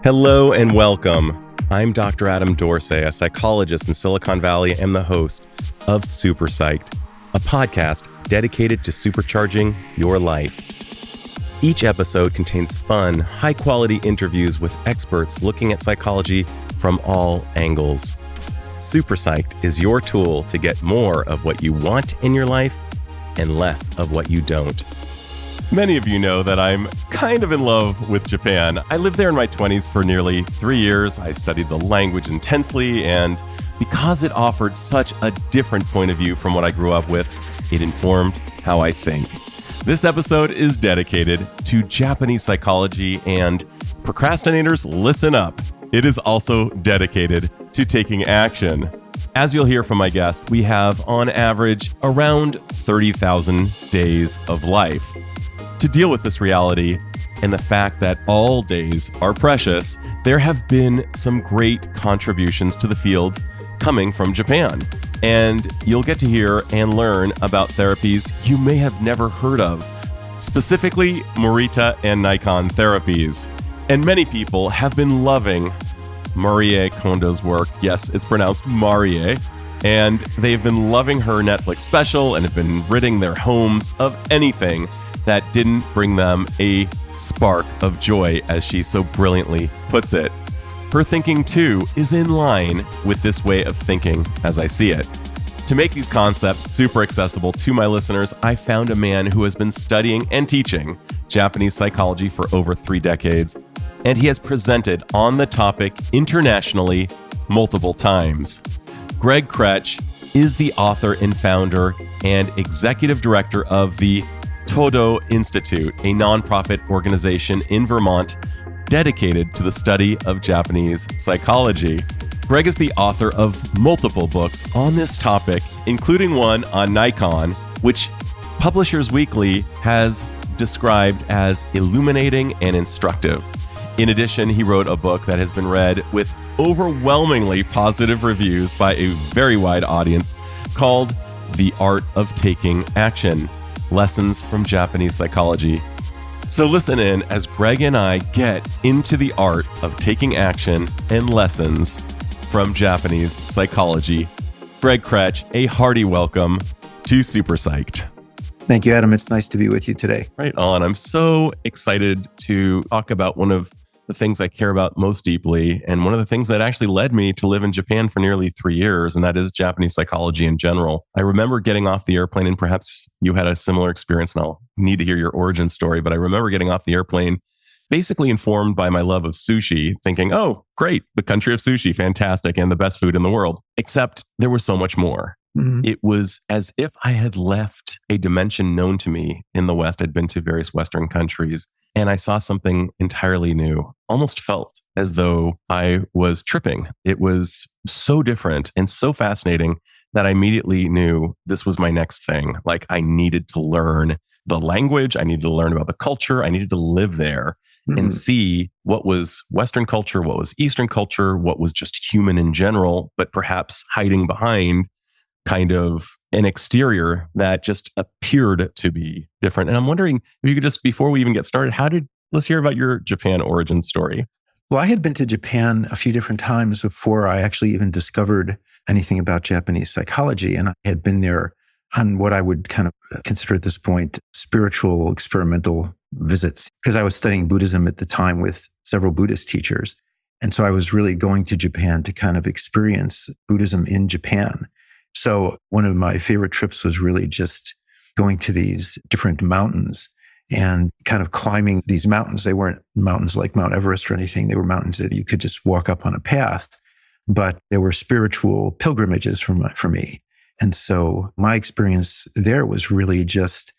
Hello and welcome. I'm Dr. Adam Dorsey, a psychologist in Silicon Valley and the host of Super Psyched, a podcast dedicated to supercharging your life. Each episode contains fun, high-quality interviews with experts looking at psychology from all angles. Super Psyched is your tool to get more of what you want in your life and less of what you don't. Many of you know that I'm kind of in love with Japan. I lived there in my 20s for nearly 3 years. I studied the language intensely, and because it offered such a different point of view from what I grew up with, it informed how I think. This episode is dedicated to Japanese psychology, and procrastinators, listen up. It is also dedicated to taking action. As you'll hear from my guest, we have, on average, around 30,000 days of life. To deal with this reality and the fact that all days are precious, there have been some great contributions to the field coming from Japan. And you'll get to hear and learn about therapies you may have never heard of, specifically Morita and Naikan Therapies. And many people have been loving Marie Kondo's work. Yes, it's pronounced Marie. And they've been loving her Netflix special and have been ridding their homes of anything that didn't bring them a spark of joy, as she so brilliantly puts it. Her thinking, too, is in line with this way of thinking as I see it. To make these concepts super accessible to my listeners, I found a man who has been studying and teaching Japanese psychology for over 3 decades, and he has presented on the topic internationally multiple times. Gregg Krech is the author and founder and executive director of the Todo Institute, a nonprofit organization in Vermont dedicated to the study of Japanese psychology. Gregg is the author of multiple books on this topic, including one on Naikan, which Publishers Weekly has described as illuminating and instructive. In addition, he wrote a book that has been read with overwhelmingly positive reviews by a very wide audience called The Art of Taking Action: Lessons from Japanese Psychology. So listen in as Gregg and I get into the art of taking action and lessons from Japanese psychology. Gregg Krech, a hearty welcome to Super Psyched. Thank you, Adam. It's nice to be with you today. Right on. I'm so excited to talk about one of the things I care about most deeply, and one of the things that actually led me to live in Japan for nearly 3 years, and that is Japanese psychology in general. I remember getting off the airplane, and perhaps you had a similar experience, and I'll need to hear your origin story, but I remember getting off the airplane basically informed by my love of sushi, thinking, oh, great, the country of sushi, fantastic, and the best food in the world. Except there was so much more. Mm-hmm. It was as if I had left a dimension known to me in the West. I'd been to various Western countries, and I saw something entirely new. Almost felt as though I was tripping. It was so different and so fascinating that I immediately knew this was my next thing. Like, I needed to learn the language. I needed to learn about the culture. I needed to live there and see what was Western culture, what was Eastern culture, what was just human in general, but perhaps hiding behind kind of an exterior that just appeared to be different. And I'm wondering if you could just, before we even get started, let's hear about your Japan origin story. Well, I had been to Japan a few different times before I actually even discovered anything about Japanese psychology. And I had been there on what I would kind of consider at this point spiritual experimental visits, because I was studying Buddhism at the time with several Buddhist teachers. And so I was really going to Japan to kind of experience Buddhism in Japan. So one of my favorite trips was really just going to these different mountains and kind of climbing these mountains. They weren't mountains like Mount Everest or anything. They were mountains that you could just walk up on a path, but they were spiritual pilgrimages for me. And so my experience there was really just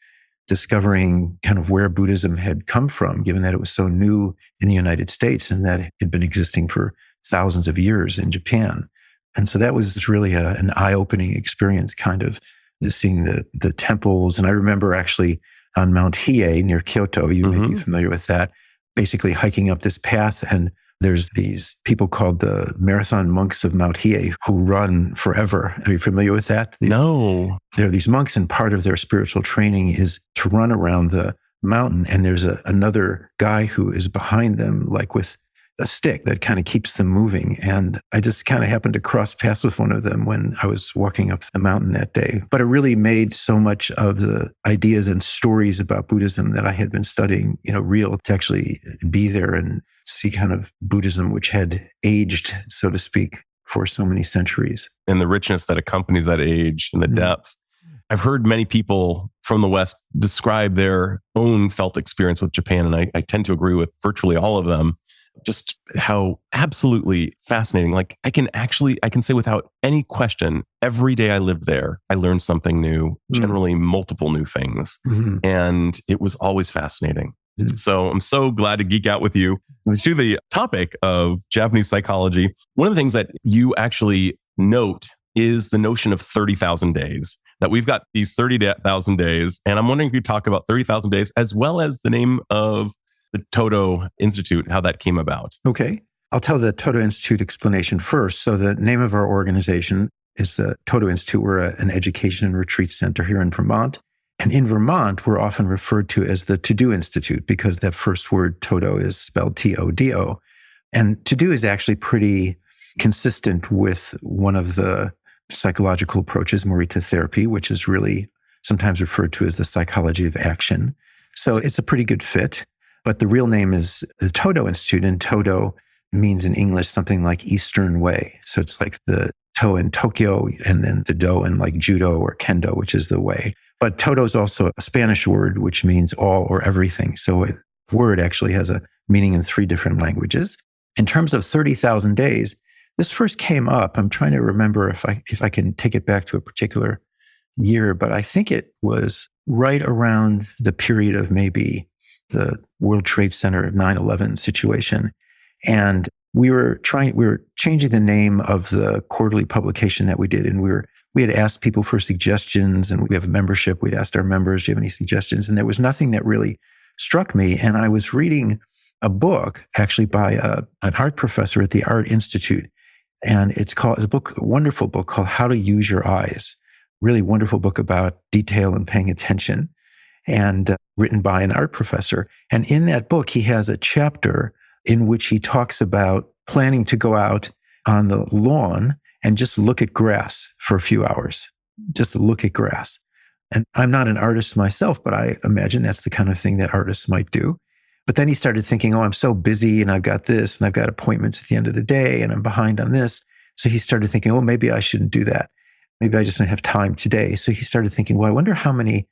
discovering kind of where Buddhism had come from, given that it was so new in the United States and that it had been existing for thousands of years in Japan. And so that was really an eye-opening experience, kind of seeing the temples. And I remember actually on Mount Hiei near Kyoto, you may be familiar with that, basically hiking up this path, and there's these people called the Marathon Monks of Mount Hiei who run forever. Are you familiar with that? No. They're these monks, and part of their spiritual training is to run around the mountain. And there's another guy who is behind them, like with a stick that kind of keeps them moving. And I just kind of happened to cross paths with one of them when I was walking up the mountain that day. But it really made so much of the ideas and stories about Buddhism that I had been studying, real, to actually be there and see kind of Buddhism, which had aged, so to speak, for so many centuries. And the richness that accompanies that age and the depth. I've heard many people from the West describe their own felt experience with Japan, and I tend to agree with virtually all of them. Just how absolutely fascinating. Like I can say without any question, every day I lived there, I learned something new, generally multiple new things. And it was always fascinating. So I'm so glad to geek out with you to the topic of Japanese psychology. One of the things that you actually note is the notion of 30,000 days, that we've got these 30,000 days. And I'm wondering if you talk about 30,000 days as well as the name of the Todo Institute, how that came about. Okay. I'll tell the Todo Institute explanation first. So the name of our organization is the Todo Institute. We're an education and retreat center here in Vermont. And in Vermont, we're often referred to as the To-Do Institute because that first word, Todo, is spelled T-O-D-O. And to-do is actually pretty consistent with one of the psychological approaches, Morita therapy, which is really sometimes referred to as the psychology of action. So it's a pretty good fit. But the real name is the Todo Institute, and Todo means in English something like Eastern Way. So it's like the To in Tokyo, and then the Do in like Judo or Kendo, which is the way. But Todo is also a Spanish word, which means all or everything. So a word actually has a meaning in 3 different languages. In terms of 30,000 days, this first came up. I'm trying to remember if I can take it back to a particular year, but I think it was right around the period of maybe the World Trade Center 9/11 situation. And we were changing the name of the quarterly publication that we did. And we had asked people for suggestions, and we have a membership. We'd asked our members, do you have any suggestions? And there was nothing that really struck me. And I was reading a book actually by an art professor at the Art Institute. And it's a wonderful book called How to Use Your Eyes. Really wonderful book about detail and paying attention, and written by an art professor. And in that book, he has a chapter in which he talks about planning to go out on the lawn and just look at grass for a few hours, just look at grass. And I'm not an artist myself, but I imagine that's the kind of thing that artists might do. But then he started thinking, I'm so busy and I've got this and I've got appointments at the end of the day and I'm behind on this. So he started thinking, maybe I shouldn't do that. Maybe I just don't have time today. So he started thinking, I wonder how many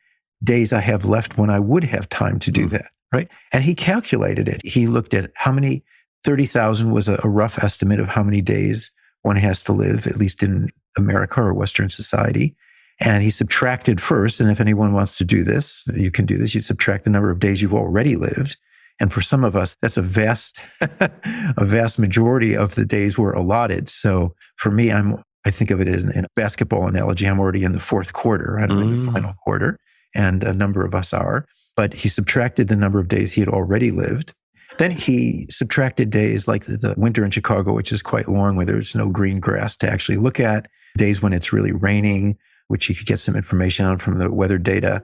days I have left when I would have time to do that, right? And he calculated it. He looked at how many, 30,000 was a rough estimate of how many days one has to live, at least in America or Western society. And he subtracted first. And if anyone wants to do this, you can do this. You subtract the number of days you've already lived. And for some of us, that's a vast majority of the days were allotted. So for me, I think of it as in a basketball analogy. I'm already in the 4th quarter. I'm in the final quarter, and a number of us are. But he subtracted the number of days he had already lived. Then he subtracted days like the winter in Chicago, which is quite long, where there's no green grass to actually look at, days when it's really raining, which he could get some information on from the weather data.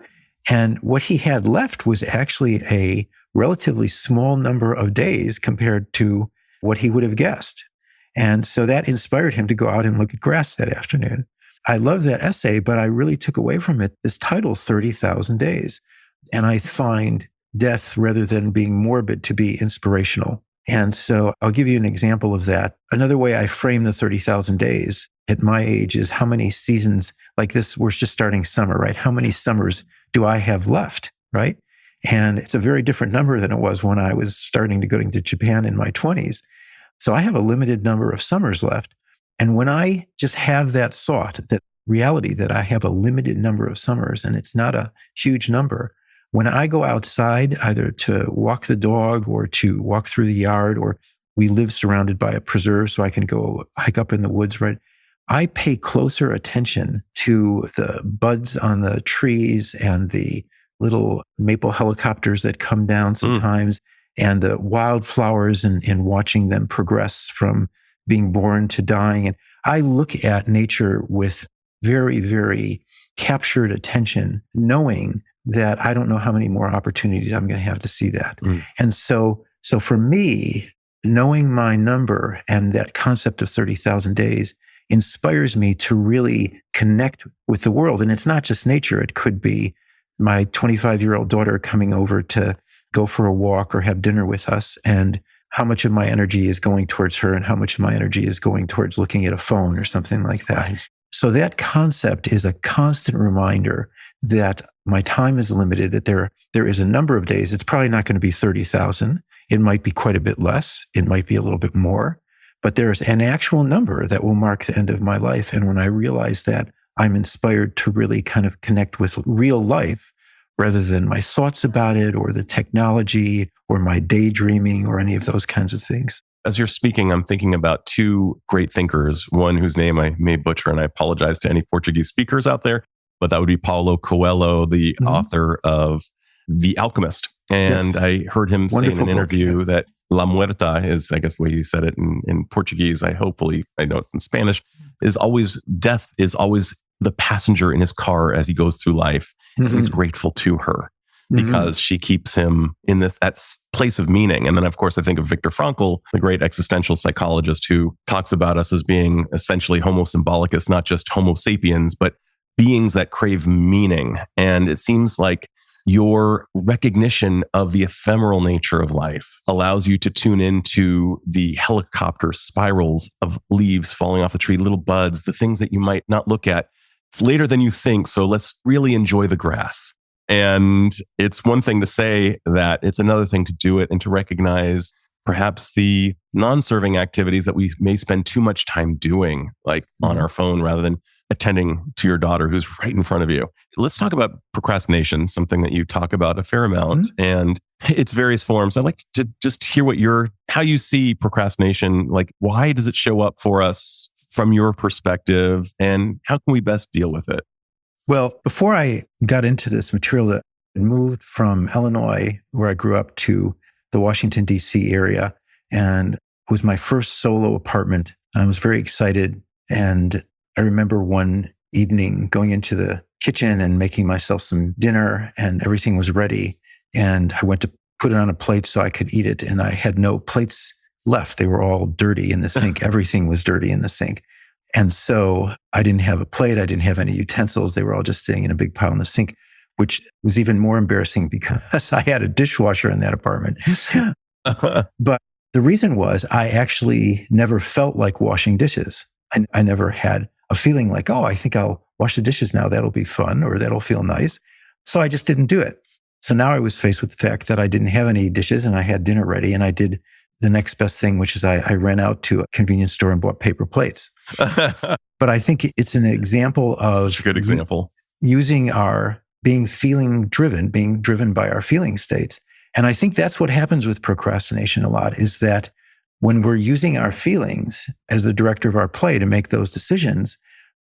And what he had left was actually a relatively small number of days compared to what he would have guessed. And so that inspired him to go out and look at grass that afternoon. I love that essay, but I really took away from it this title, 30,000 Days. And I find death, rather than being morbid, to be inspirational. And so I'll give you an example of that. Another way I frame the 30,000 days at my age is how many seasons, like this, we're just starting summer, right? How many summers do I have left, right? And it's a very different number than it was when I was starting to go to Japan in my 20s. So I have a limited number of summers left. And when I just have that thought, that reality that I have a limited number of summers and it's not a huge number, when I go outside, either to walk the dog or to walk through the yard, or we live surrounded by a preserve so I can go hike up in the woods, right? I pay closer attention to the buds on the trees and the little maple helicopters that come down sometimes, and the wildflowers, and watching them progress from being born to dying. And I look at nature with very, very captured attention, knowing that I don't know how many more opportunities I'm going to have to see that. And so for me, knowing my number and that concept of 30,000 days inspires me to really connect with the world. And it's not just nature. It could be my 25-year-old daughter coming over to go for a walk or have dinner with us, and how much of my energy is going towards her and how much of my energy is going towards looking at a phone or something like that. Right. So that concept is a constant reminder that my time is limited, that there is a number of days. It's probably not going to be 30,000. It might be quite a bit less. It might be a little bit more, but there's an actual number that will mark the end of my life. And when I realize that, I'm inspired to really kind of connect with real life rather than my thoughts about it or the technology or my daydreaming or any of those kinds of things. As you're speaking, I'm thinking about two great thinkers, one whose name I may butcher, and I apologize to any Portuguese speakers out there, but that would be Paulo Coelho, the author of The Alchemist. And yes. I heard him say in an interview that La Muerta is, I guess the way you said it in Portuguese, I know it's in Spanish, death is always the passenger in his car as he goes through life. And he's grateful to her because she keeps him in that place of meaning. And then, of course, I think of Viktor Frankl, the great existential psychologist who talks about us as being essentially homo symbolicus, not just homo sapiens, but beings that crave meaning. And it seems like your recognition of the ephemeral nature of life allows you to tune into the helicopter spirals of leaves falling off the tree, little buds, the things that you might not look at. It's later than you think, so let's really enjoy the grass. And it's one thing to say that, it's another thing to do it and to recognize perhaps the non-serving activities that we may spend too much time doing, like on our phone, rather than attending to your daughter who's right in front of you. Let's talk about procrastination, something that you talk about a fair amount and its various forms. I'd like to just hear how you see procrastination. Like, why does it show up for us from your perspective, and how can we best deal with it? Well, before I got into this material, I moved from Illinois, where I grew up, to the Washington, D.C. area. And it was my first solo apartment. I was very excited. And I remember one evening going into the kitchen and making myself some dinner, and everything was ready. And I went to put it on a plate so I could eat it. And I had no plates left. They were all dirty in the sink. Everything was dirty in the sink. And so I didn't have a plate. I didn't have any utensils. They were all just sitting in a big pile in the sink, which was even more embarrassing because I had a dishwasher in that apartment. But the reason was I actually never felt like washing dishes. I never had a feeling like, oh, I think I'll wash the dishes now. That'll be fun, or that'll feel nice. So I just didn't do it. So now I was faced with the fact that I didn't have any dishes and I had dinner ready, and I did the next best thing, which is I ran out to a convenience store and bought paper plates. But I think it's an example of such a good example. Using being driven by our feeling states. And I think that's what happens with procrastination a lot, is that when we're using our feelings as the director of our play to make those decisions,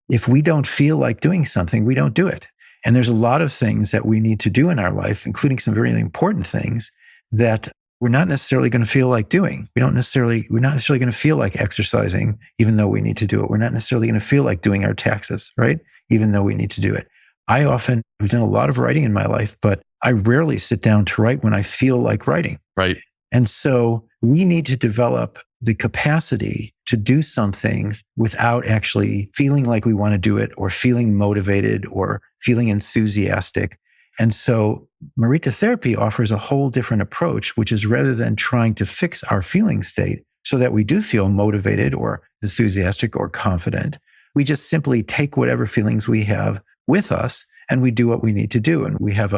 if we don't feel like doing something, we don't do it. And there's a lot of things that we need to do in our life, including some very important things that we're not necessarily going to feel like doing. We're not necessarily going to feel like exercising, even though we need to do it. We're not necessarily going to feel like doing our taxes, right? Even though we need to do it. I've done a lot of writing in my life, but I rarely sit down to write when I feel like writing. Right. And so we need to develop the capacity to do something without actually feeling like we want to do it, or feeling motivated, or feeling enthusiastic. And so Morita therapy offers a whole different approach, which is, rather than trying to fix our feeling state so that we do feel motivated or enthusiastic or confident, we just simply take whatever feelings we have with us and we do what we need to do. And we have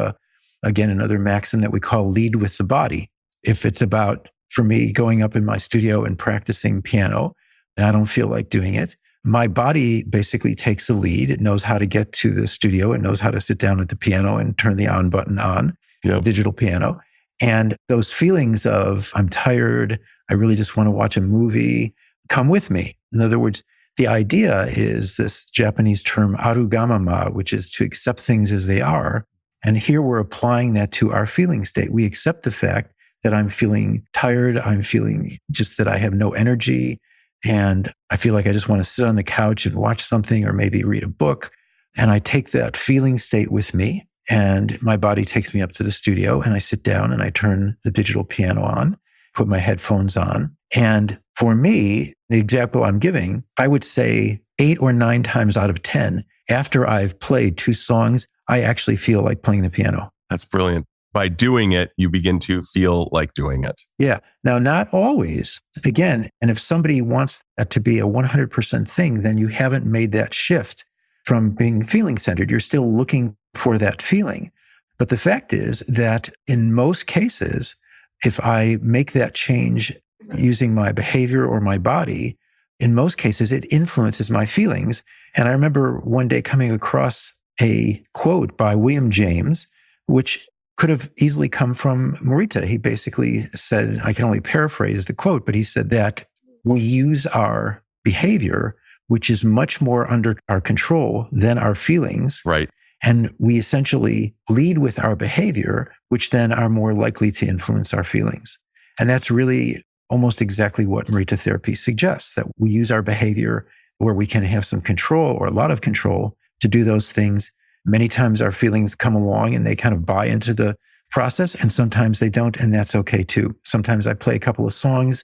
another maxim that we call lead with the body. If it's about, for me, going up in my studio and practicing piano, and I don't feel like doing it, my body basically takes the lead. It knows how to get to the studio. It knows how to sit down at the piano and turn the on button on, the digital piano. And those feelings of, I'm tired, I really just want to watch a movie, come with me. In other words, the idea is this Japanese term arugamama, which is to accept things as they are. And here we're applying that to our feeling state. We accept the fact that I'm feeling tired. I'm feeling just that I have no energy. And I feel like I just want to sit on the couch and watch something, or maybe read a book. And I take that feeling state with me, and my body takes me up to the studio, and I sit down and I turn the digital piano on. put my headphones on. And for me, the example I'm giving, I would say 8 or 9 times out of 10, after I've played 2 songs, I actually feel like playing the piano. That's brilliant. By doing it, you begin to feel like doing it. Yeah. Now, not always. Again, and if somebody wants that to be a 100% thing, then you haven't made that shift from being feeling centered. You're still looking for that feeling. But the fact is that in most cases, if I make that change using my behavior or my body, in most cases, it influences my feelings. And I remember one day coming across a quote by William James, which could have easily come from Morita. He basically said, I can only paraphrase the quote, but he said that we use our behavior, which is much more under our control than our feelings. Right. And we essentially lead with our behavior, which then are more likely to influence our feelings. And that's really almost exactly what Morita therapy suggests, that we use our behavior where we can have some control or a lot of control to do those things. Many times our feelings come along and they kind of buy into the process, and sometimes they don't, and that's okay too. Sometimes I play a couple of songs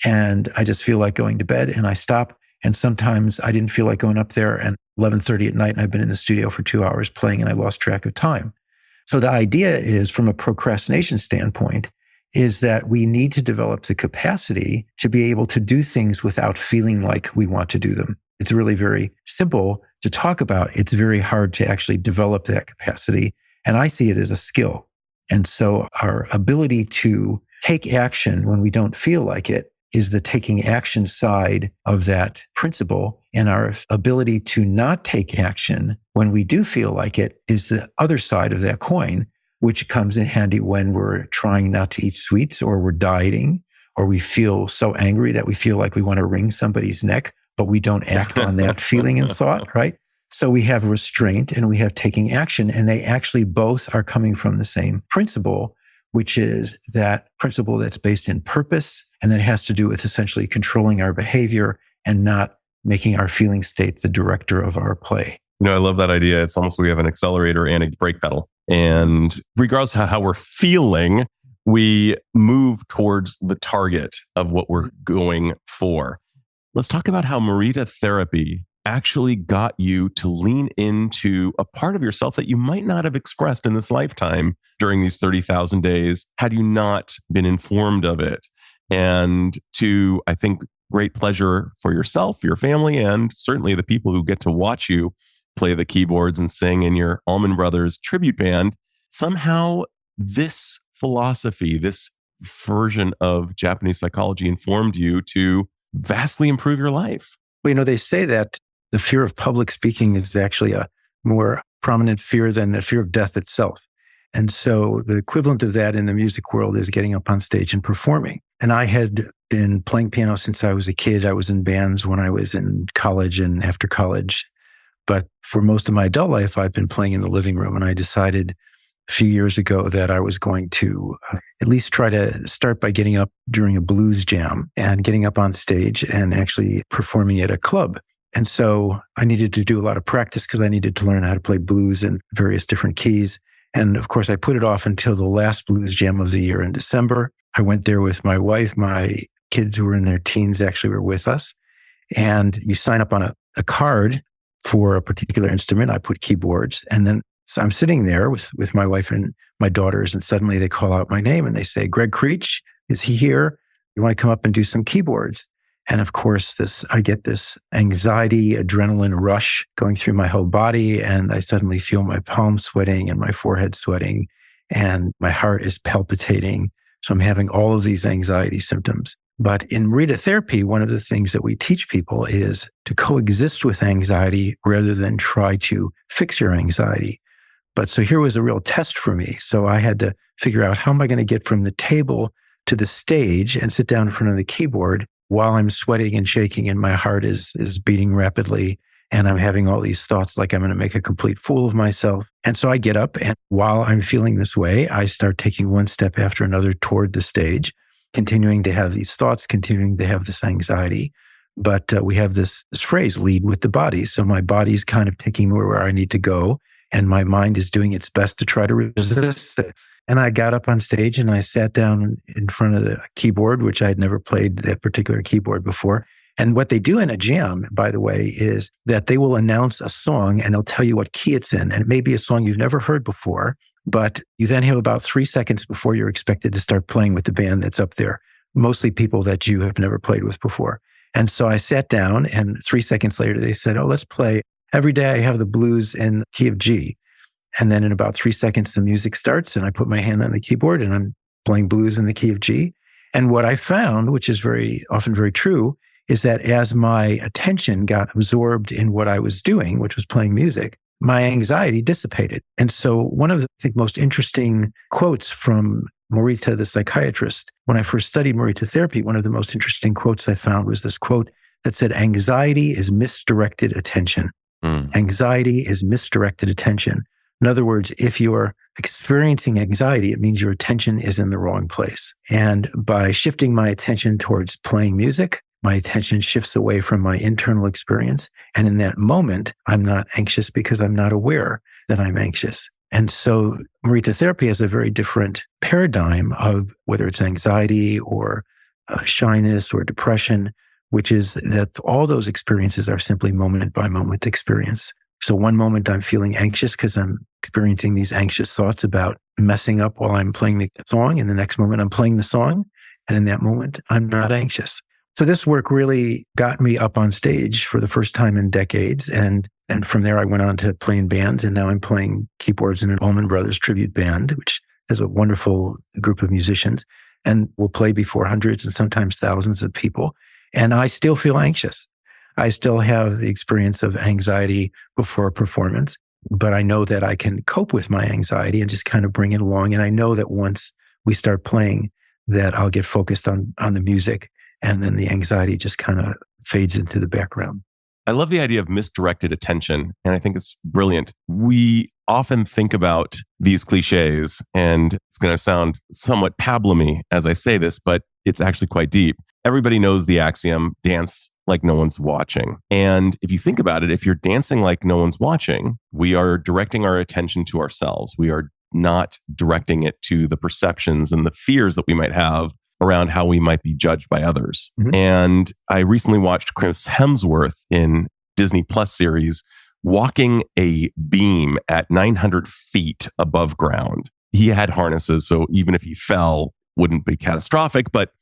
and I just feel like going to bed and I stop. And sometimes I didn't feel like going up there and 11:30 at night and I've been in the studio for 2 hours playing and I lost track of time. So the idea is, from a procrastination standpoint, is that we need to develop the capacity to be able to do things without feeling like we want to do them. It's really very simple to talk about. It's very hard to actually develop that capacity. And I see it as a skill. And so our ability to take action when we don't feel like it is the taking action side of that principle. And our ability to not take action when we do feel like it is the other side of that coin, which comes in handy when we're trying not to eat sweets, or we're dieting, or we feel so angry that we feel like we want to wring somebody's neck, but we don't act on that feeling and thought, right? So we have restraint and we have taking action, and they actually both are coming from the same principle, which is that principle that's based in purpose, and that has to do with essentially controlling our behavior and not making our feeling state the director of our play. You know, I love that idea. It's almost we have an accelerator and a brake pedal. And regardless of how we're feeling, we move towards the target of what we're going for. Let's talk about how Morita therapy actually got you to lean into a part of yourself that you might not have expressed in this lifetime during these 30,000 days had you not been informed of it. And to, I think, great pleasure for yourself, your family, and certainly the people who get to watch you play the keyboards and sing in your Allman Brothers tribute band. Somehow this philosophy, this version of Japanese psychology informed you to vastly improve your life. Well, you know, they say that the fear of public speaking is actually a more prominent fear than the fear of death itself. And so the equivalent of that in the music world is getting up on stage and performing. And I had been playing piano since I was a kid. I was in bands when I was in college and after college. But for most of my adult life, I've been playing in the living room. And I decided a few years ago that I was going to at least try to start by getting up during a blues jam and getting up on stage and actually performing at a club. And so I needed to do a lot of practice because I needed to learn how to play blues in various different keys. And of course, I put it off until the last blues jam of the year in December. I went there with my wife. My kids who were in their teens actually were with us. And you sign up on a card for a particular instrument. I put keyboards. And then so I'm sitting there with my wife and my daughters, and suddenly they call out my name and they say, Gregg Krech, is he here? You want to come up and do some keyboards? And of course, I get this anxiety, adrenaline rush going through my whole body. And I suddenly feel my palms sweating and my forehead sweating and my heart is palpitating. So I'm having all of these anxiety symptoms. But in Morita therapy, one of the things that we teach people is to coexist with anxiety rather than try to fix your anxiety. But so here was a real test for me. So I had to figure out, how am I going to get from the table to the stage and sit down in front of the keyboard while I'm sweating and shaking and my heart is beating rapidly and I'm having all these thoughts like I'm going to make a complete fool of myself. And so I get up, and while I'm feeling this way, I start taking one step after another toward the stage, continuing to have these thoughts, continuing to have this anxiety. But we have this phrase, lead with the body. So my body's kind of taking me where I need to go. and my mind is doing its best to try to resist it. And I got up on stage and I sat down in front of the keyboard, which I had never played that particular keyboard before. And what they do in a jam, by the way, is that they will announce a song and they'll tell you what key it's in. And it may be a song you've never heard before, but you then have about 3 seconds before you're expected to start playing with the band that's up there, mostly people that you have never played with before. And so I sat down, and 3 seconds later, they said, oh, let's play Every Day I Have the Blues in the key of G. And then in about 3 seconds, the music starts, and I put my hand on the keyboard and I'm playing blues in the key of G. And what I found, which is very often very true, is that as my attention got absorbed in what I was doing, which was playing music, my anxiety dissipated. And so one of the, I think, most interesting quotes from Morita, the psychiatrist, when I first studied Morita therapy, one of the most interesting quotes I found was this quote that said, anxiety is misdirected attention. Anxiety is misdirected attention. In other words, if you're experiencing anxiety, it means your attention is in the wrong place. And by shifting my attention towards playing music, my attention shifts away from my internal experience. And in that moment, I'm not anxious because I'm not aware that I'm anxious. And so Morita therapy has a very different paradigm of whether it's anxiety or shyness or depression, which is that all those experiences are simply moment by moment experience. So one moment I'm feeling anxious because I'm experiencing these anxious thoughts about messing up while I'm playing the song. And the next moment I'm playing the song. And in that moment, I'm not anxious. So this work really got me up on stage for the first time in decades. And from there, I went on to play in bands. And now I'm playing keyboards in an Allman Brothers tribute band, which is a wonderful group of musicians. And we'll play before hundreds and sometimes thousands of people. And I still feel anxious. I still have the experience of anxiety before a performance, but I know that I can cope with my anxiety and just kind of bring it along. And I know that once we start playing, that I'll get focused on the music, and then the anxiety just kind of fades into the background. I love the idea of misdirected attention, and I think it's brilliant. We often think about these cliches, and it's going to sound somewhat pablumy as I say this, but it's actually quite deep. Everybody knows the axiom, dance like no one's watching. And if you think about it, if you're dancing like no one's watching, we are directing our attention to ourselves. We are not directing it to the perceptions and the fears that we might have around how we might be judged by others. Mm-hmm. And I recently watched Chris Hemsworth in Disney Plus series walking a beam at 900 feet above ground. He had harnesses, so even if he fell, wouldn't be catastrophic, but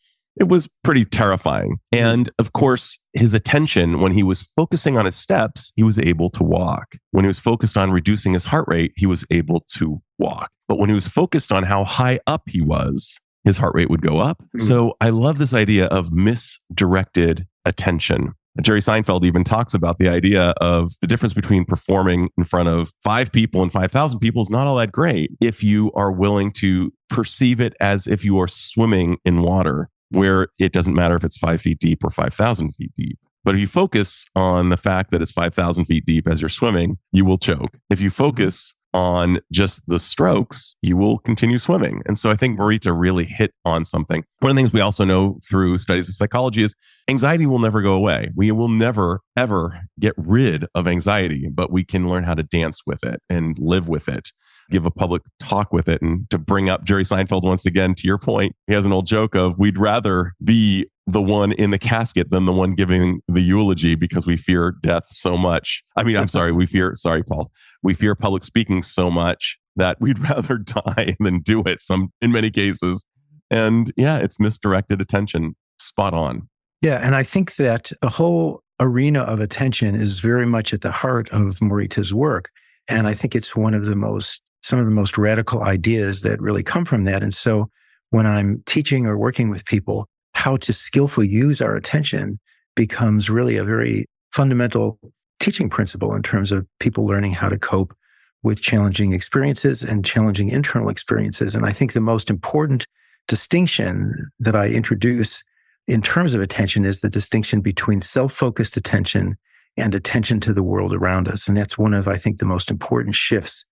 it was pretty terrifying. And of course, his attention, when he was focusing on his steps, he was able to walk. When he was focused on reducing his heart rate, he was able to walk. But when he was focused on how high up he was, his heart rate would go up. Mm-hmm. So I love this idea of misdirected attention. Jerry Seinfeld even talks about the idea of the difference between performing in front of 5 people and 5,000 people is not all that great if you are willing to perceive it as if you are swimming in water, where it doesn't matter if it's 5 feet deep or 5,000 feet deep. But if you focus on the fact that it's 5,000 feet deep as you're swimming, you will choke. If you focus on just the strokes, you will continue swimming. And so I think Morita really hit on something. One of the things we also know through studies of psychology is anxiety will never go away. We will never, ever get rid of anxiety, but we can learn how to dance with it and live with it, give a public talk with it. And to bring up Jerry Seinfeld once again, to your point, he has an old joke of we'd rather be the one in the casket than the one giving the eulogy because we fear death so much. I mean, I'm sorry, sorry, Paul. We fear public speaking so much that we'd rather die than do it in many cases. And yeah, it's misdirected attention. Spot on. Yeah. And I think that the whole arena of attention is very much at the heart of Morita's work. And I think it's some of the most radical ideas that really come from that. And so when I'm teaching or working with people, how to skillfully use our attention becomes really a very fundamental teaching principle in terms of people learning how to cope with challenging experiences and challenging internal experiences. And I think the most important distinction that I introduce in terms of attention is the distinction between self-focused attention and attention to the world around us. And that's one of, I think, the most important shifts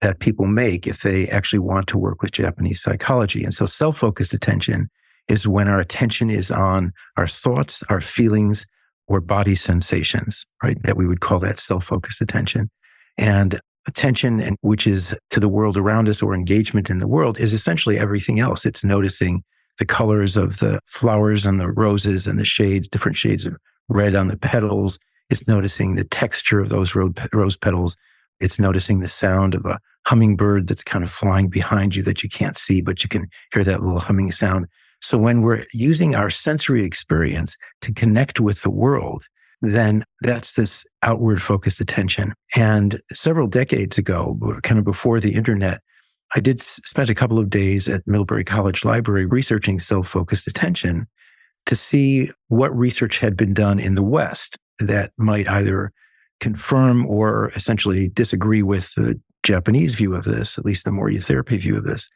that people make if they actually want to work with Japanese psychology. And so self-focused attention is when our attention is on our thoughts, our feelings, or body sensations, right? That we would call that self-focused attention. And attention, and which is to the world around us or engagement in the world, is essentially everything else. It's noticing the colors of the flowers and the roses and the shades, different shades of red on the petals. It's noticing the texture of those rose petals. It's noticing the sound of a hummingbird that's kind of flying behind you that you can't see, but you can hear that little humming sound. So when we're using our sensory experience to connect with the world, then that's this outward focused attention. And several decades ago, kind of before the internet, I did spend a couple of days at Middlebury College Library researching self-focused attention to see what research had been done in the West that might either confirm or essentially disagree with the Japanese view of this, at least the Morita therapy view of this.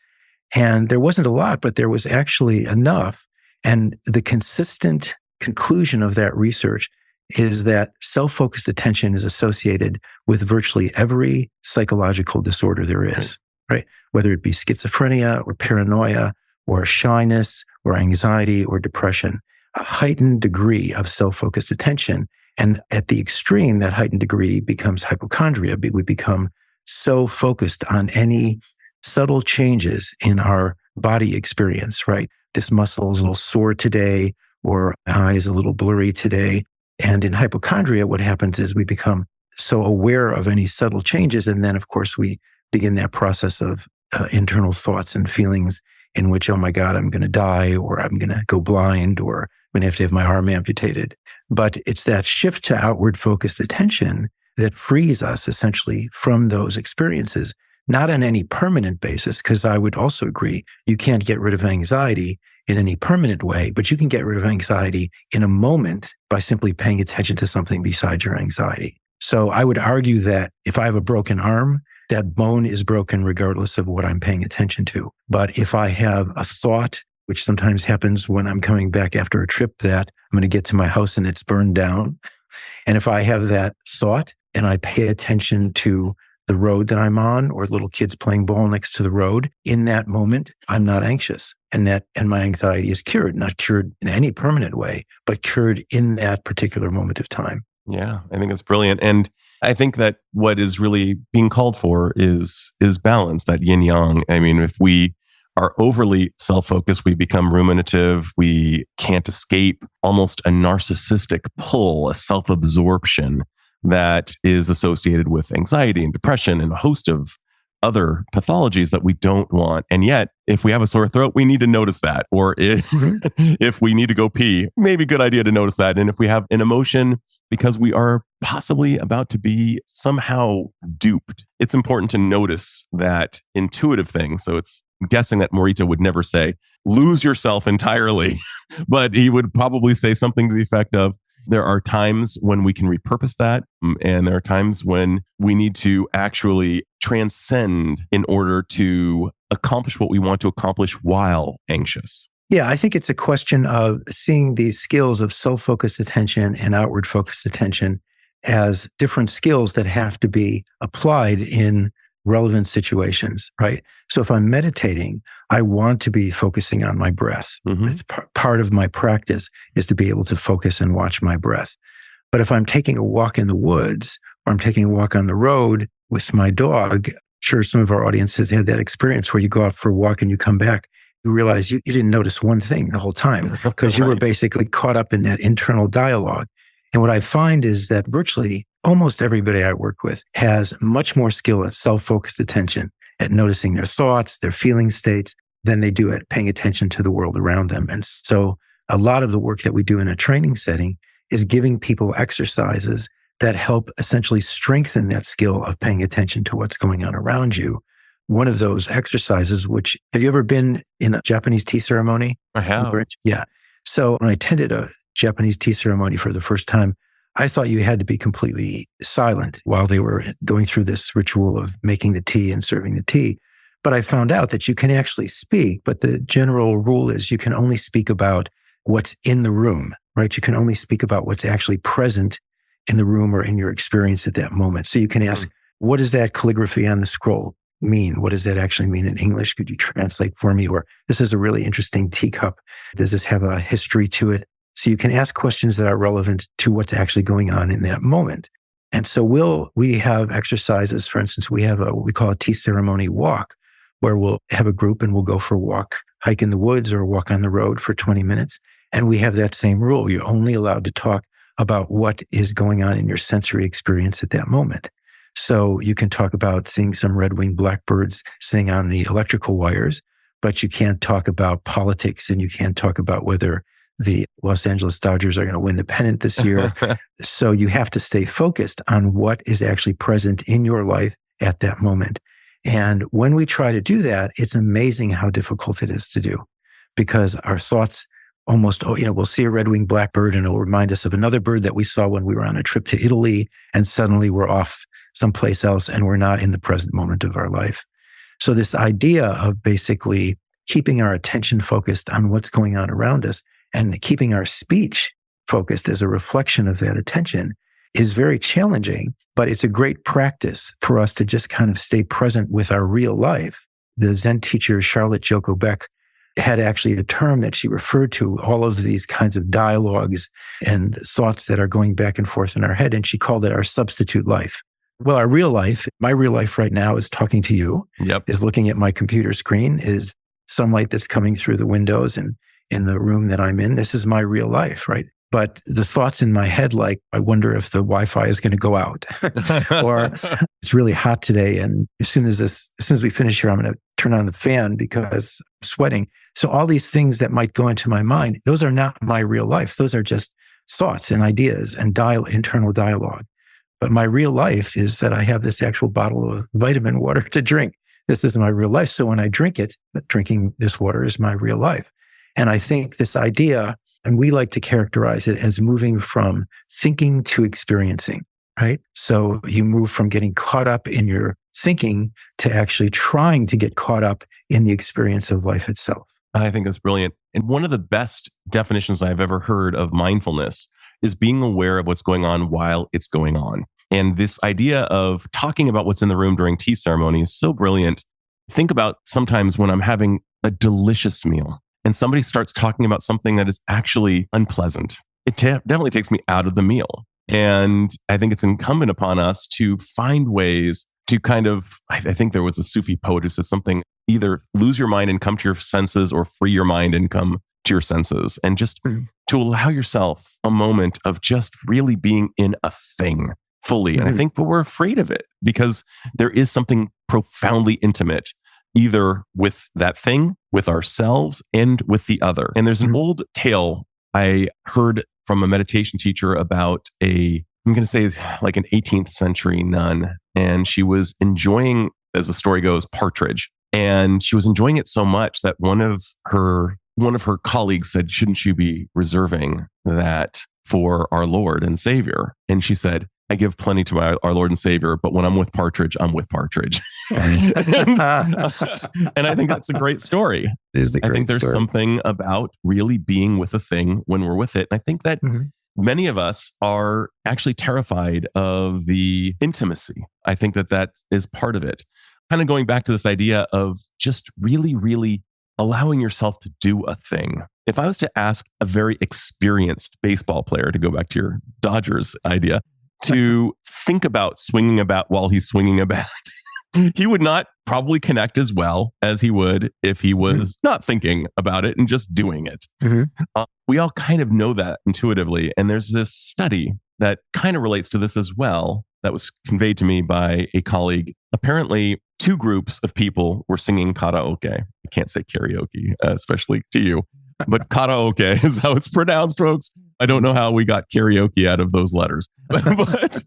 And there wasn't a lot, but there was actually enough. And the consistent conclusion of that research is that self-focused attention is associated with virtually every psychological disorder there is, right? Whether it be schizophrenia or paranoia or shyness or anxiety or depression, a heightened degree of self-focused attention. And at the extreme, that heightened degree becomes hypochondria. We become so focused on any subtle changes in our body experience, right? This muscle is a little sore today, or eye is a little blurry today. And in hypochondria, what happens is we become so aware of any subtle changes. And then, of course, we begin that process of internal thoughts and feelings in which, oh my God, I'm going to die, or I'm going to go blind, or I'm going to have my arm amputated. But it's that shift to outward focused attention that frees us essentially from those experiences, not on any permanent basis, because I would also agree you can't get rid of anxiety in any permanent way, but you can get rid of anxiety in a moment by simply paying attention to something besides your anxiety. So I would argue that if I have a broken arm, that bone is broken regardless of what I'm paying attention to. But if I have a thought, which sometimes happens when I'm coming back after a trip, that I'm going to get to my house and it's burned down. And if I have that thought and I pay attention to the road that I'm on, or little kids playing ball next to the road, in that moment, I'm not anxious. And my anxiety is cured, not cured in any permanent way, but cured in that particular moment of time. Yeah, I think it's brilliant. And I think that what is really being called for is balance, that yin yang. I mean, if we are overly self-focused, we become ruminative. We can't escape almost a narcissistic pull, a self-absorption that is associated with anxiety and depression and a host of other pathologies that we don't want. And yet, if we have a sore throat, we need to notice that. Or if we need to go pee, maybe a good idea to notice that. And if we have an emotion because we are possibly about to be somehow duped, it's important to notice that intuitive thing. So I'm guessing that Morita would never say, lose yourself entirely, but he would probably say something to the effect of, there are times when we can repurpose that, and there are times when we need to actually transcend in order to accomplish what we want to accomplish while anxious. Yeah, I think it's a question of seeing these skills of self-focused attention and outward focused attention as different skills that have to be applied in relevant situations, right? So if I'm meditating, I want to be focusing on my breath. Mm-hmm. It's part of my practice is to be able to focus and watch my breath. But if I'm taking a walk in the woods, or I'm taking a walk on the road with my dog, I'm sure some of our audience has had that experience where you go out for a walk and you come back, you realize you didn't notice one thing the whole time because you were basically caught up in that internal dialogue. And what I find is that virtually almost everybody I work with has much more skill at self-focused attention, at noticing their thoughts, their feeling states, than they do at paying attention to the world around them. And so a lot of the work that we do in a training setting is giving people exercises that help essentially strengthen that skill of paying attention to what's going on around you. One of those exercises, which, have you ever been in a Japanese tea ceremony? I have. Yeah. So when I attended a Japanese tea ceremony for the first time, I thought you had to be completely silent while they were going through this ritual of making the tea and serving the tea. But I found out that you can actually speak, but the general rule is you can only speak about what's in the room, right? You can only speak about what's actually present in the room or in your experience at that moment. So you can ask, what does that calligraphy on the scroll mean? What does that actually mean in English? Could you translate for me? Or this is a really interesting teacup. Does this have a history to it? So you can ask questions that are relevant to what's actually going on in that moment. And so we have exercises. For instance, we have what we call a tea ceremony walk, where we'll have a group and we'll go for a walk, hike in the woods or walk on the road for 20 minutes. And we have that same rule. You're only allowed to talk about what is going on in your sensory experience at that moment. So you can talk about seeing some red-winged blackbirds sitting on the electrical wires, but you can't talk about politics and you can't talk about whether the Los Angeles Dodgers are going to win the pennant this year. So you have to stay focused on what is actually present in your life at that moment. And when we try to do that, it's amazing how difficult it is to do, because our thoughts almost, we'll see a red-winged blackbird and it'll remind us of another bird that we saw when we were on a trip to Italy, and suddenly we're off someplace else and we're not in the present moment of our life. So this idea of basically keeping our attention focused on what's going on around us and keeping our speech focused as a reflection of that attention is very challenging, but it's a great practice for us to just kind of stay present with our real life. The Zen teacher, Charlotte Joko Beck, had actually a term that she referred to all of these kinds of dialogues and thoughts that are going back and forth in our head, and she called it our substitute life. Well, our real life, my real life right now is talking to you, is looking at my computer screen, is sunlight that's coming through the windows and in the room that I'm in. This is my real life, right? But the thoughts in my head, like, I wonder if the Wi-Fi is going to go out, or it's really hot today, and as soon as we finish here, I'm going to turn on the fan because I'm sweating. So all these things that might go into my mind, those are not my real life. Those are just thoughts and ideas and internal dialogue. But my real life is that I have this actual bottle of vitamin water to drink. This is my real life. So when I drink it, drinking this water is my real life. And I think this idea, and we like to characterize it as moving from thinking to experiencing, right? So you move from getting caught up in your thinking to actually trying to get caught up in the experience of life itself. I think that's brilliant. And one of the best definitions I've ever heard of mindfulness is being aware of what's going on while it's going on. And this idea of talking about what's in the room during tea ceremony is so brilliant. Think about sometimes when I'm having a delicious meal and somebody starts talking about something that is actually unpleasant. It definitely takes me out of the meal. And I think it's incumbent upon us to find ways to kind of, I think there was a Sufi poet who said something, either lose your mind and come to your senses, or free your mind and come to your senses. And just to allow yourself a moment of just really being in a thing fully. And I think, but we're afraid of it because there is something profoundly intimate, either with that thing, with ourselves, and with the other. And there's an old tale I heard from a meditation teacher about I'm going to say like an 18th century nun. And she was enjoying, as the story goes, partridge. And she was enjoying it so much that one of her colleagues said, "Shouldn't you be reserving that for our Lord and Savior?" And she said, "I give plenty to our Lord and Savior, but when I'm with partridge, I'm with partridge." and I think that's a great story. It is a great I think there's story. Something about really being with a thing when we're with it. And I think that many of us are actually terrified of the intimacy. I think that is part of it. Kind of going back to this idea of just really, really allowing yourself to do a thing. If I was to ask a very experienced baseball player, to go back to your Dodgers idea, to think about swinging a bat while he's swinging a bat, he would not probably connect as well as he would if he was not thinking about it and just doing it. We all kind of know that intuitively. And there's this study that kind of relates to this as well that was conveyed to me by a colleague. Apparently, two groups of people were singing karaoke. I can't say karaoke, especially to you, but karaoke is how it's pronounced, folks. I don't know how we got karaoke out of those letters, but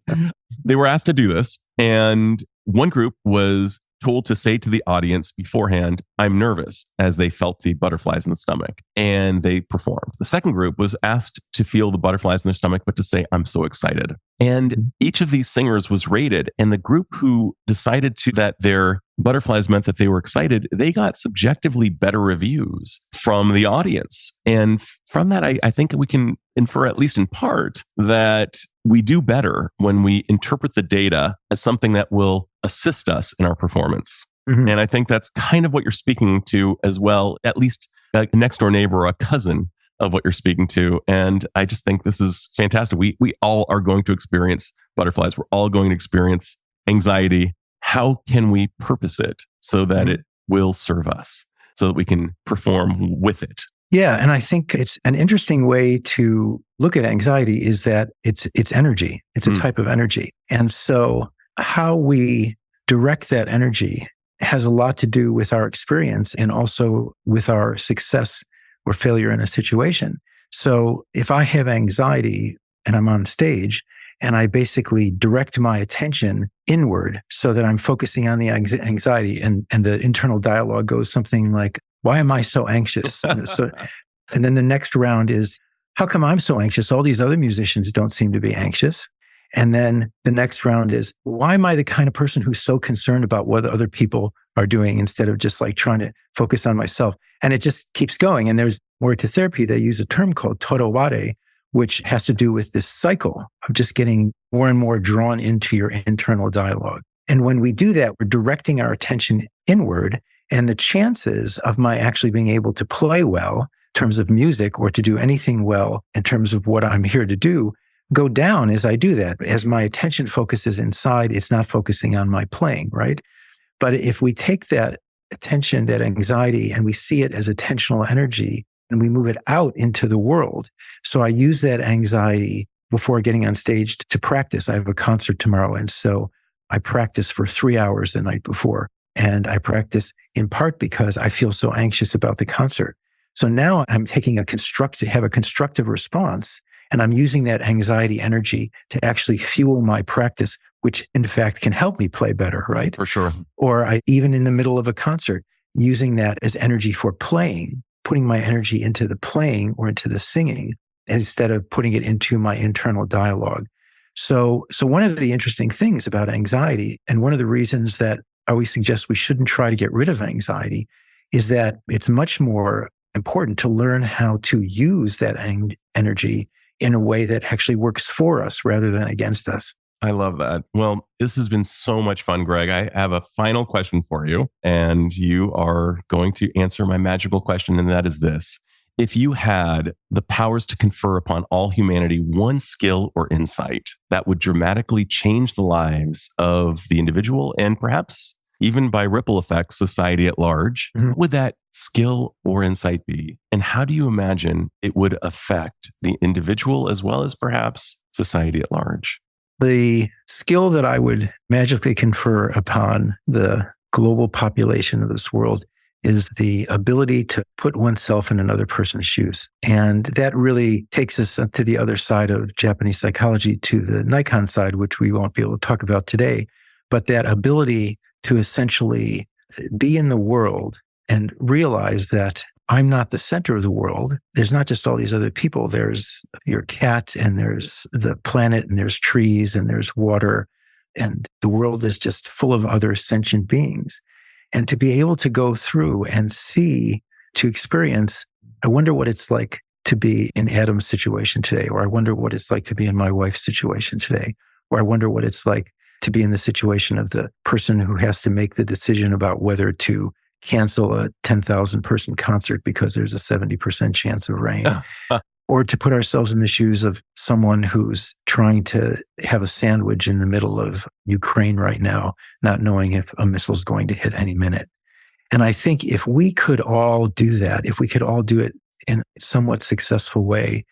they were asked to do this. And one group was told to say to the audience beforehand, "I'm nervous," as they felt the butterflies in the stomach. And they performed. The second group was asked to feel the butterflies in their stomach, but to say, "I'm so excited." And each of these singers was rated. And the group who decided that their butterflies meant that they were excited, they got subjectively better reviews from the audience. And from that, I think we can infer, at least in part, that we do better when we interpret the data as something that will assist us in our performance. And I think that's kind of what you're speaking to as well, at least a next door neighbor or a cousin of what you're speaking to. And I just think this is fantastic. We all are going to experience butterflies. We're all going to experience anxiety. How can we purpose it so that it will serve us, so that we can perform with it? Yeah. And I think it's an interesting way to look at anxiety is that it's energy. It's a type of energy. And so how we direct that energy has a lot to do with our experience and also with our success or failure in a situation. So if I have anxiety and I'm on stage and I basically direct my attention inward so that I'm focusing on the anxiety and the internal dialogue goes something like, why am I so anxious? And then the next round is, how come I'm so anxious? All these other musicians don't seem to be anxious. And then the next round is, why am I the kind of person who's so concerned about what other people are doing instead of just like trying to focus on myself? And it just keeps going. And there's Morita therapy, they use a term called toroware, which has to do with this cycle of just getting more and more drawn into your internal dialogue. And when we do that, we're directing our attention inward. And the chances of my actually being able to play well in terms of music or to do anything well in terms of what I'm here to do go down as I do that. As my attention focuses inside, it's not focusing on my playing, right? But if we take that attention, that anxiety, and we see it as attentional energy and we move it out into the world. So I use that anxiety before getting on stage to practice. I have a concert tomorrow. And so I practice for 3 hours the night before. And I practice in part because I feel so anxious about the concert. So now I'm taking a constructive response, and I'm using that anxiety energy to actually fuel my practice, which in fact can help me play better, right? For sure. Or even in the middle of a concert, using that as energy for playing, putting my energy into the playing or into the singing instead of putting it into my internal dialogue. So one of the interesting things about anxiety, and one of the reasons that I always suggest we shouldn't try to get rid of anxiety, is that it's much more important to learn how to use that energy in a way that actually works for us rather than against us. I love that. Well, this has been so much fun, Gregg. I have a final question for you, and you are going to answer my magical question, and that is this. If you had the powers to confer upon all humanity one skill or insight that would dramatically change the lives of the individual and perhaps even by ripple effects, society at large, what would that skill or insight be? And how do you imagine it would affect the individual as well as perhaps society at large? The skill that I would magically confer upon the global population of this world is the ability to put oneself in another person's shoes. And that really takes us to the other side of Japanese psychology, to the Naikan side, which we won't be able to talk about today. But that ability to essentially be in the world and realize that I'm not the center of the world. There's not just all these other people. There's your cat, and there's the planet, and there's trees, and there's water. And the world is just full of other sentient beings. And to be able to go through and see, to experience, I wonder what it's like to be in Adam's situation today, or I wonder what it's like to be in my wife's situation today, or I wonder what it's like to be in the situation of the person who has to make the decision about whether to cancel a 10,000 person concert because there's a 70% chance of rain, or to put ourselves in the shoes of someone who's trying to have a sandwich in the middle of Ukraine right now, not knowing if a missile is going to hit any minute. And I think if we could all do that, if we could all do it in a somewhat successful way,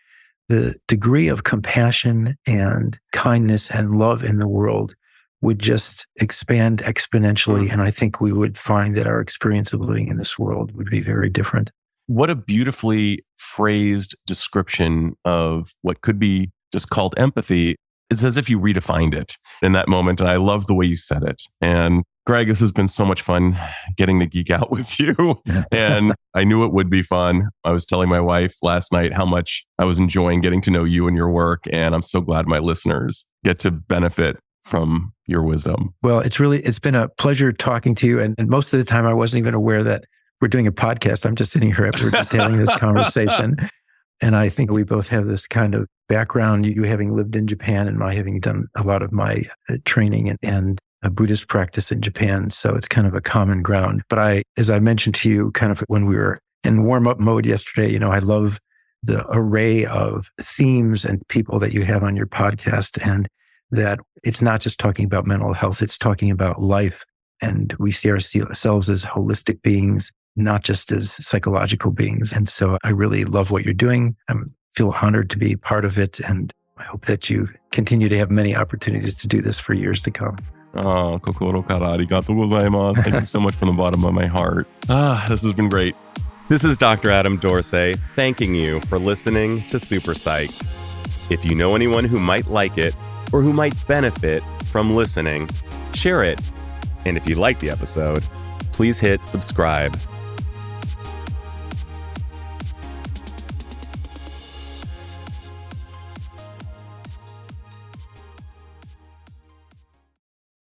the degree of compassion and kindness and love in the world would just expand exponentially. And I think we would find that our experience of living in this world would be very different. What a beautifully phrased description of what could be just called empathy. It's as if you redefined it in that moment. And I love the way you said it. And Gregg, this has been so much fun getting to geek out with you. And I knew it would be fun. I was telling my wife last night how much I was enjoying getting to know you and your work. And I'm so glad my listeners get to benefit from your wisdom. Well, it's been a pleasure talking to you. And most of the time I wasn't even aware that we're doing a podcast. I'm just sitting here after detailing this conversation. And I think we both have this kind of background, you having lived in Japan and my having done a lot of my training and a Buddhist practice in Japan. So it's kind of a common ground. But as I mentioned to you, kind of when we were in warm-up mode yesterday, I love the array of themes and people that you have on your podcast, and that it's not just talking about mental health, it's talking about life. And we see ourselves as holistic beings, not just as psychological beings. And so I really love what you're doing. I feel honored to be part of it. And I hope that you continue to have many opportunities to do this for years to come. Kokoro kara arigatou gozaimasu. Thank you so much from the bottom of my heart. This has been great. This is Dr. Adam Dorsey thanking you for listening to Super Psych. If you know anyone who might like it or who might benefit from listening, share it. And if you like the episode, please hit subscribe.